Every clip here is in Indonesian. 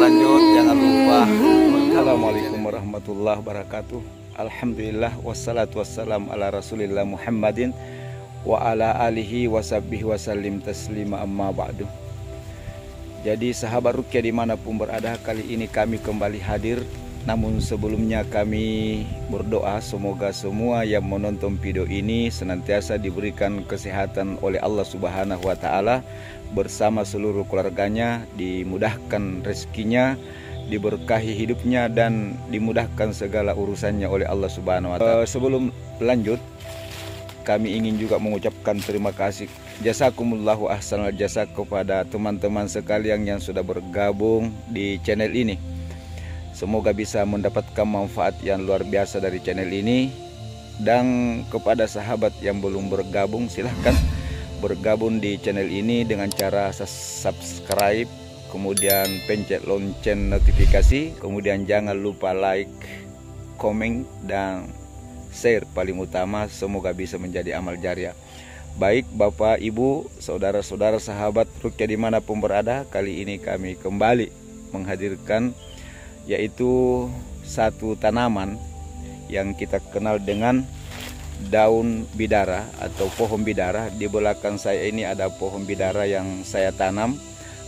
lanjut jangan lupa. Assalamualaikum warahmatullahi wabarakatuh. Alhamdulillah wassalatu wassalam ala rasulillah Muhammadin wa ala alihi wasabbihi wasallim taslima amma ba'du. Jadi sahabat Ruqyah dimanapun berada, kali ini kami kembali hadir. Namun sebelumnya kami berdoa semoga semua yang menonton video ini senantiasa diberikan kesehatan oleh Allah Subhanahu wa Ta'ala bersama seluruh keluarganya, dimudahkan rezekinya, diberkahi hidupnya, dan dimudahkan segala urusannya oleh Allah Subhanahu wa Ta'ala. Sebelum lanjut, kami ingin juga mengucapkan terima kasih jazakumullahu ahsanal jazak kepada teman-teman sekalian yang sudah bergabung di channel ini. Semoga bisa mendapatkan manfaat yang luar biasa dari channel ini. Dan kepada sahabat yang belum bergabung, silahkan bergabung di channel ini dengan cara subscribe, kemudian pencet lonceng notifikasi, kemudian jangan lupa like, komen, dan share. Paling utama semoga bisa menjadi amal jariah. Baik Bapak, Ibu, saudara-saudara, sahabat Ruqyah dimanapun berada, kali ini kami kembali menghadirkan yaitu satu tanaman yang kita kenal dengan daun bidara atau pohon bidara. Di belakang saya ini ada pohon bidara yang saya tanam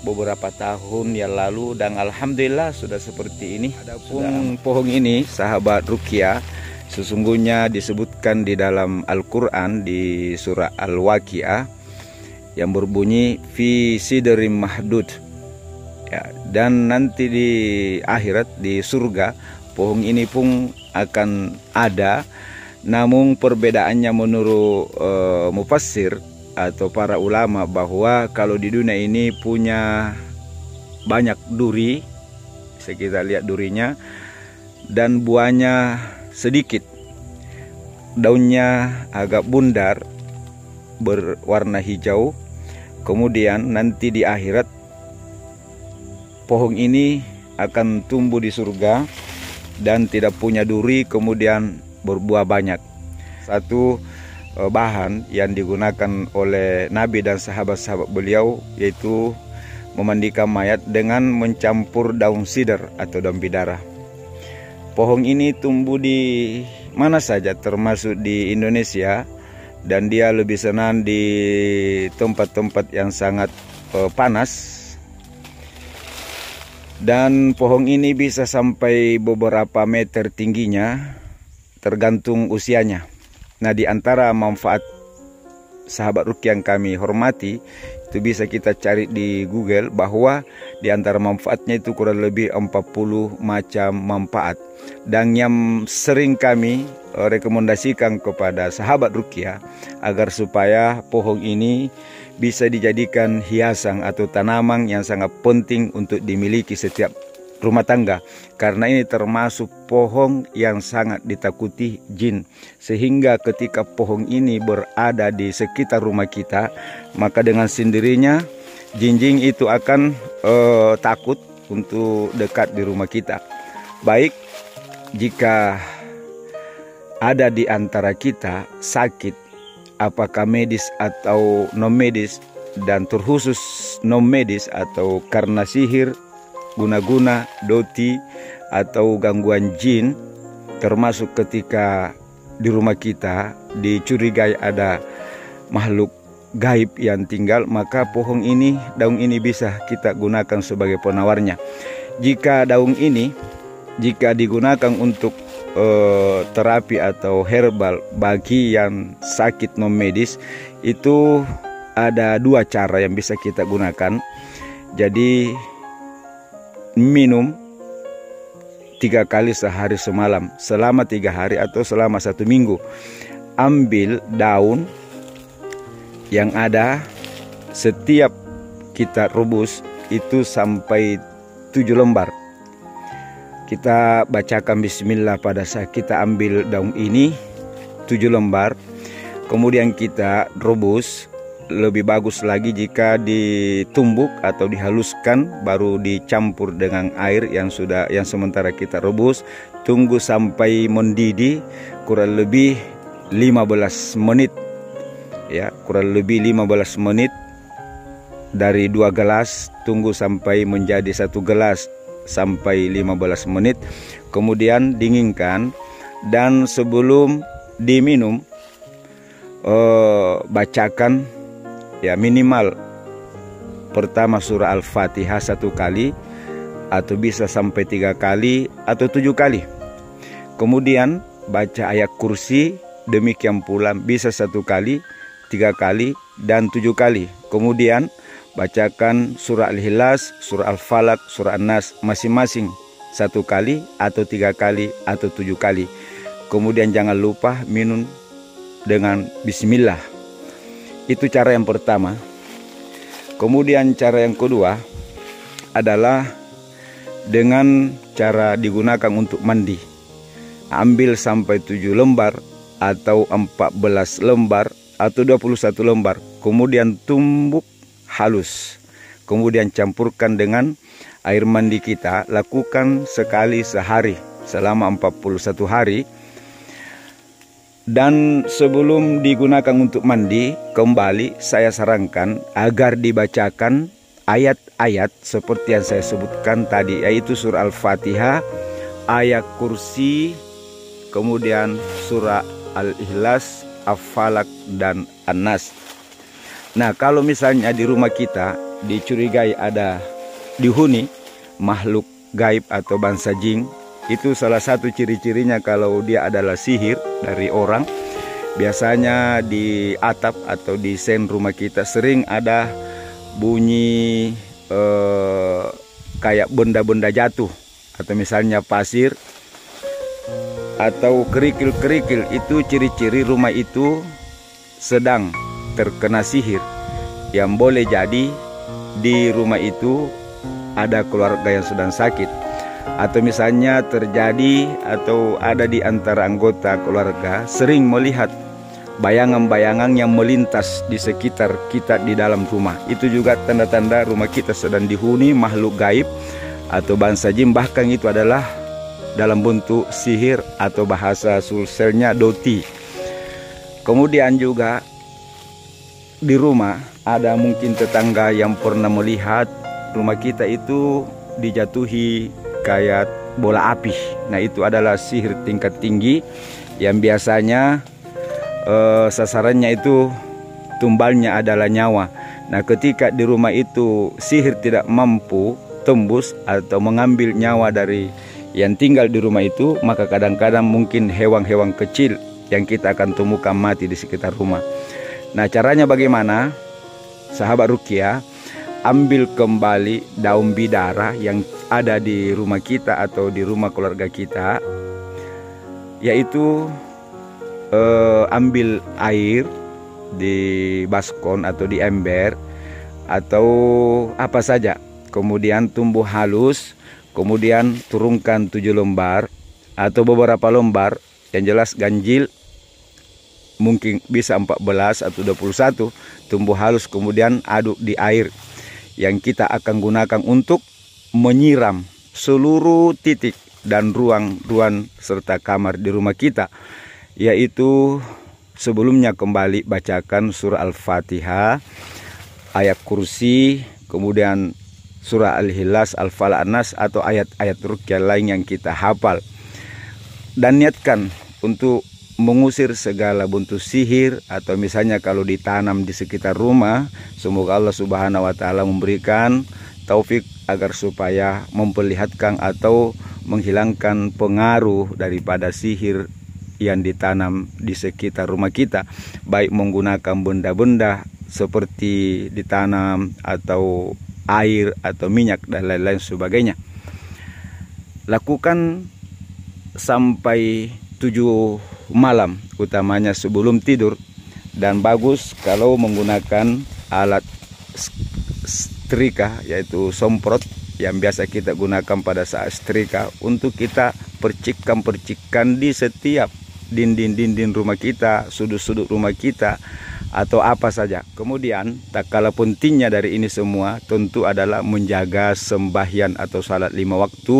beberapa tahun yang lalu, dan alhamdulillah sudah seperti ini. Adapun pohon ini sahabat Ruqyah, sesungguhnya disebutkan di dalam Al-Quran di surah Al-Waqiah yang berbunyi fi sidrim mahdud. Ya, dan nanti di akhirat di surga pohon ini pun akan ada. Namun perbedaannya menurut mufassir atau para ulama bahwa kalau di dunia ini punya banyak duri, bisa kita lihat durinya, dan buahnya sedikit, daunnya agak bundar berwarna hijau. Kemudian nanti di akhirat pohon ini akan tumbuh di surga dan tidak punya duri, kemudian berbuah banyak. Satu bahan yang digunakan oleh Nabi dan sahabat-sahabat beliau yaitu memandikan mayat dengan mencampur daun sidr atau daun bidara. Pohon ini tumbuh di mana saja termasuk di Indonesia, dan dia lebih senang di tempat-tempat yang sangat panas. Dan pohon ini bisa sampai beberapa meter tingginya tergantung usianya. Nah, di antara manfaat sahabat Ruqyah yang kami hormati, itu bisa kita cari di Google bahwa di antara manfaatnya itu kurang lebih 40 macam manfaat. Dan yang sering kami rekomendasikan kepada sahabat Ruqyah agar supaya pohon ini bisa dijadikan hiasan atau tanaman yang sangat penting untuk dimiliki setiap rumah tangga, karena ini termasuk pohon yang sangat ditakuti jin, sehingga ketika pohon ini berada di sekitar rumah kita, maka dengan sendirinya jin-jin itu akan takut untuk dekat di rumah kita. Baik jika ada di antara kita sakit, apakah medis atau non medis, dan terkhusus non medis atau karena sihir, guna-guna, doti, atau gangguan jin, termasuk ketika di rumah kita dicurigai ada makhluk gaib yang tinggal, maka pohon ini, daun ini bisa kita gunakan sebagai penawarnya. Jika daun ini jika digunakan untuk terapi atau herbal bagi yang sakit non medis, itu ada dua cara yang bisa kita gunakan. Jadi minum 3 kali sehari semalam selama 3 hari atau selama 1 minggu. Ambil daun yang ada, setiap kita rebus itu sampai 7 lembar. Kita bacakan bismillah pada saat kita ambil daun ini 7 lembar. Kemudian kita rebus. Lebih bagus lagi jika ditumbuk atau dihaluskan, baru dicampur dengan air yang sementara kita rebus. Tunggu sampai mendidih kurang lebih 15 menit. Ya, kurang lebih 15 menit. Dari 2 gelas tunggu sampai menjadi 1 gelas. sampai 15 menit, kemudian dinginkan, dan sebelum diminum bacakan ya minimal pertama surah Al-Fatihah 1 kali, atau bisa sampai 3 kali atau 7 kali. Kemudian baca ayat kursi, demikian pula bisa 1 kali, 3 kali, dan 7 kali. Kemudian bacakan surah Al-Ikhlas, surah Al-Falaq, surah An-Nas masing-masing 1 kali atau 3 kali atau 7 kali. Kemudian jangan lupa minum dengan bismillah. Itu cara yang pertama. Kemudian cara yang kedua adalah dengan cara digunakan untuk mandi. Ambil sampai 7 lembar atau 14 lembar atau 21 lembar. Kemudian tumbuk halus. Kemudian campurkan dengan air mandi kita. Lakukan sekali sehari selama 41 hari. Dan sebelum digunakan untuk mandi, kembali saya sarankan agar dibacakan ayat-ayat seperti yang saya sebutkan tadi, yaitu surah Al-Fatihah, ayat kursi, kemudian surah Al-Ikhlas, Al-Falaq, dan An-Nas. Nah, kalau misalnya di rumah kita dicurigai ada dihuni makhluk gaib atau bangsa jin, itu salah satu ciri-cirinya kalau dia adalah sihir dari orang. Biasanya di atap atau di sen rumah kita sering ada bunyi kayak benda-benda jatuh, atau misalnya pasir atau kerikil-kerikil. Itu ciri-ciri rumah itu sedang terkena sihir, yang boleh jadi di rumah itu ada keluarga yang sedang sakit, atau misalnya terjadi atau ada di antara anggota keluarga sering melihat bayangan-bayangan yang melintas di sekitar kita di dalam rumah. Itu juga tanda-tanda rumah kita sedang dihuni makhluk gaib atau bangsa jin. Bahkan itu adalah dalam bentuk sihir atau bahasa sulselnya doti. Kemudian juga di rumah ada mungkin tetangga yang pernah melihat rumah kita itu dijatuhi kayak bola api. Nah, itu adalah sihir tingkat tinggi yang biasanya sasarannya itu tumbalnya adalah nyawa. Nah, ketika di rumah itu sihir tidak mampu tembus atau mengambil nyawa dari yang tinggal di rumah itu, maka kadang-kadang mungkin hewan-hewan kecil yang kita akan temukan mati di sekitar rumah. Nah, caranya bagaimana? Sahabat Ruqyah, ambil kembali daun bidara yang ada di rumah kita atau di rumah keluarga kita, yaitu ambil air di baskom atau di ember atau apa saja, kemudian tumbuk halus, kemudian turunkan 7 lembar atau beberapa lembar, yang jelas ganjil mungkin bisa 14 atau 21, tumbuk halus, kemudian aduk di air yang kita akan gunakan untuk menyiram seluruh titik dan ruang-ruang serta kamar di rumah kita. Yaitu sebelumnya kembali bacakan surah Al-Fatihah, ayat kursi, kemudian surah Al-Ikhlas, Al-Falaq, An-Nas, atau ayat-ayat ruqyah lain yang kita hafal. Dan niatkan untuk mengusir segala bentuk sihir, atau misalnya kalau ditanam di sekitar rumah, semoga Allah Subhanahu wa taala memberikan taufik agar supaya memperlihatkan atau menghilangkan pengaruh daripada sihir yang ditanam di sekitar rumah kita, baik menggunakan benda-benda seperti ditanam atau air atau minyak dan lain-lain sebagainya. Lakukan sampai 7 malam, utamanya sebelum tidur. Dan bagus kalau menggunakan alat setrika, yaitu semprot yang biasa kita gunakan pada saat setrika, untuk kita percikkan di setiap dinding-dinding rumah kita, sudut-sudut rumah kita, atau apa saja. Kemudian tak kalah pentingnya dari ini semua tentu adalah menjaga sembahyang atau salat 5 waktu,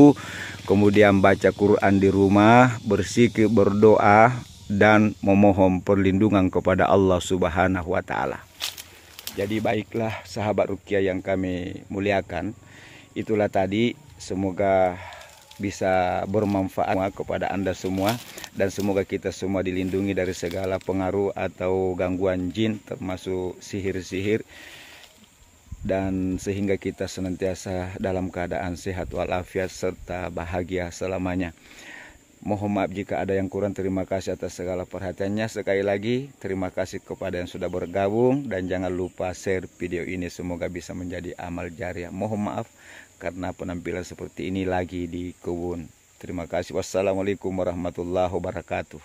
kemudian baca Quran di rumah, berzikir, berdoa, dan memohon perlindungan kepada Allah Subhanahu wa taala. Jadi baiklah sahabat Ruqyah yang kami muliakan, itulah tadi Semoga bisa bermanfaat kepada Anda semua, dan semoga kita semua dilindungi dari segala pengaruh atau gangguan jin, termasuk sihir-sihir, dan sehingga kita senantiasa dalam keadaan sehat walafiat serta bahagia selamanya. Mohon maaf jika ada yang kurang. Terima kasih atas segala perhatiannya. Sekali lagi terima kasih kepada yang sudah bergabung, dan jangan lupa share video ini, semoga bisa menjadi amal jariah. Mohon maaf karena penampilan seperti ini lagi di kebun. Terima kasih. Wassalamualaikum warahmatullahi wabarakatuh.